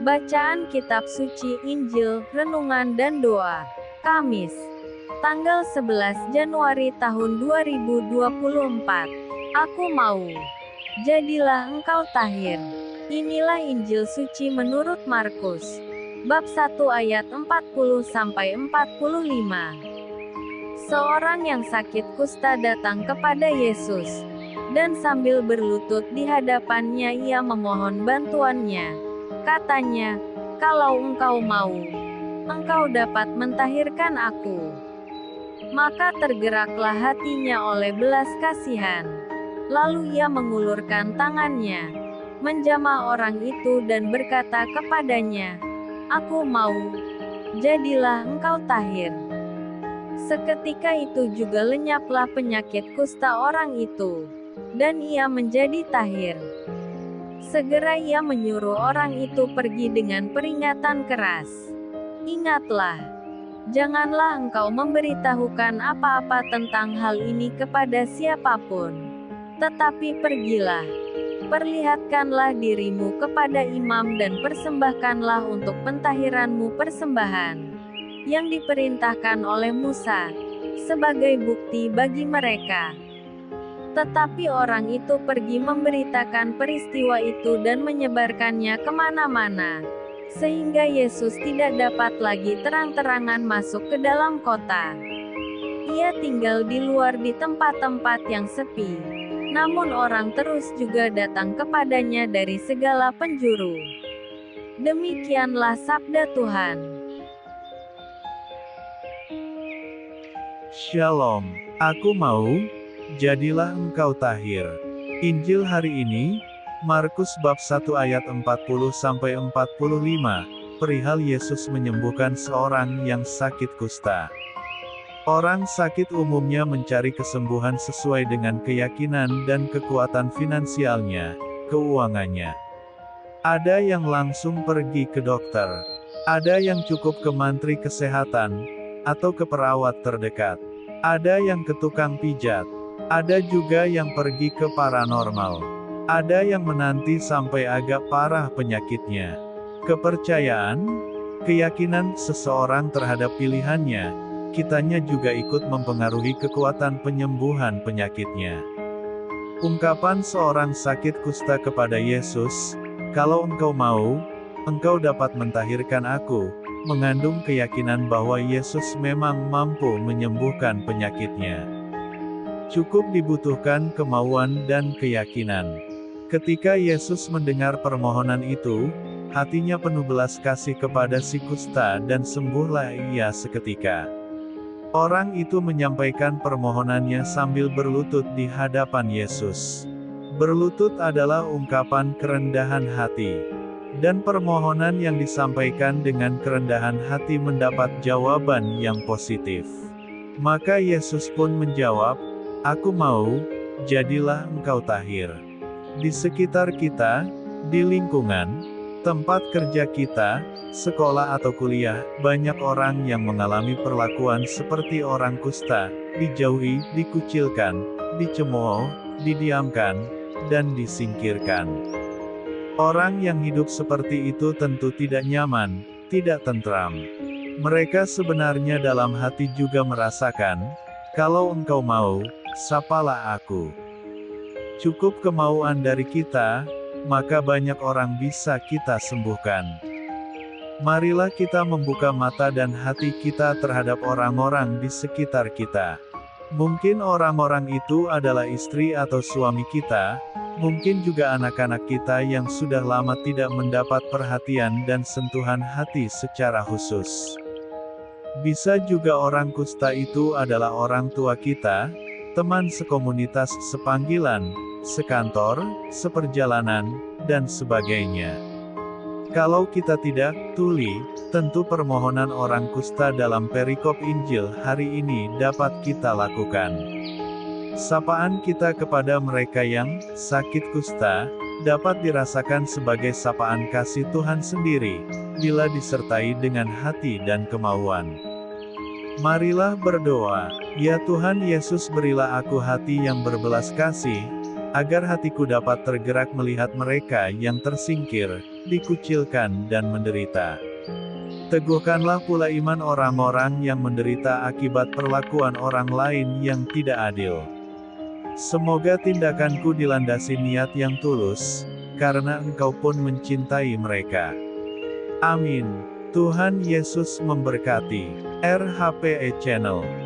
Bacaan Kitab Suci, Injil, Renungan dan Doa. Kamis, tanggal 11 Januari tahun 2024. Aku mau. Jadilah engkau tahir. Inilah Injil Suci menurut Markus. Bab 1 ayat 40-45. Seorang yang sakit kusta datang kepada Yesus, dan sambil berlutut di hadapannya ia memohon bantuannya. Katanya, "Kalau engkau mau, engkau dapat mentahirkan aku." Maka tergeraklah hatinya oleh belas kasihan. Lalu ia mengulurkan tangannya, menjamah orang itu dan berkata kepadanya, "Aku mau, jadilah engkau tahir." Seketika itu juga lenyaplah penyakit kusta orang itu, dan ia menjadi tahir. Segera ia menyuruh orang itu pergi dengan peringatan keras. "Ingatlah, janganlah engkau memberitahukan apa-apa tentang hal ini kepada siapapun. Tetapi pergilah, perlihatkanlah dirimu kepada imam dan persembahkanlah untuk pentahiranmu persembahan yang diperintahkan oleh Musa, sebagai bukti bagi mereka." Tetapi orang itu pergi memberitakan peristiwa itu dan menyebarkannya kemana-mana, sehingga Yesus tidak dapat lagi terang-terangan masuk ke dalam kota. Ia tinggal di luar di tempat-tempat yang sepi. Namun orang terus juga datang kepadanya dari segala penjuru. Demikianlah sabda Tuhan. Shalom, aku mau, jadilah engkau tahir. Injil hari ini, Markus bab 1 ayat 40-45, perihal Yesus menyembuhkan seorang yang sakit kusta. Orang sakit umumnya mencari kesembuhan sesuai dengan keyakinan dan kekuatan finansialnya, keuangannya. Ada yang langsung pergi ke dokter. Ada yang cukup ke mantri kesehatan, atau ke perawat terdekat. Ada yang ke tukang pijat. Ada juga yang pergi ke paranormal. Ada yang menanti sampai agak parah penyakitnya. Kepercayaan, keyakinan seseorang terhadap pilihannya, kitanya juga ikut mempengaruhi kekuatan penyembuhan penyakitnya. Ungkapan seorang sakit kusta kepada Yesus, "Kalau engkau mau, engkau dapat mentahirkan aku," mengandung keyakinan bahwa Yesus memang mampu menyembuhkan penyakitnya. Cukup dibutuhkan kemauan dan keyakinan. Ketika Yesus mendengar permohonan itu, hatinya penuh belas kasih kepada si kusta dan sembuhlah ia seketika. Orang itu menyampaikan permohonannya sambil berlutut di hadapan Yesus. Berlutut adalah ungkapan kerendahan hati. Dan permohonan yang disampaikan dengan kerendahan hati mendapat jawaban yang positif. Maka Yesus pun menjawab, "Aku mau, jadilah engkau tahir." Di sekitar kita, di lingkungan, tempat kerja kita, sekolah atau kuliah, banyak orang yang mengalami perlakuan seperti orang kusta, dijauhi, dikucilkan, dicemooh, didiamkan, dan disingkirkan. Orang yang hidup seperti itu tentu tidak nyaman, tidak tentram. Mereka sebenarnya dalam hati juga merasakan, "Kalau engkau mau, sapalah aku." Cukup kemauan dari kita, maka banyak orang bisa kita sembuhkan. Marilah kita membuka mata dan hati kita terhadap orang-orang di sekitar kita. Mungkin orang-orang itu adalah istri atau suami kita, mungkin juga anak-anak kita yang sudah lama tidak mendapat perhatian dan sentuhan hati secara khusus. Bisa juga orang kusta itu adalah orang tua kita, teman sekomunitas, sepanggilan, sekantor, seperjalanan, dan sebagainya. Kalau kita tidak tuli, tentu permohonan orang kusta dalam perikop Injil hari ini dapat kita lakukan. Sapaan kita kepada mereka yang sakit kusta dapat dirasakan sebagai sapaan kasih Tuhan sendiri, bila disertai dengan hati dan kemauan. Marilah berdoa, "Ya Tuhan Yesus, berilah aku hati yang berbelas kasih, agar hatiku dapat tergerak melihat mereka yang tersingkir, dikucilkan dan menderita. Teguhkanlah pula iman orang-orang yang menderita akibat perlakuan orang lain yang tidak adil. Semoga tindakanku dilandasi niat yang tulus, karena Engkau pun mencintai mereka. Amin. Tuhan Yesus memberkati. RHPE Channel.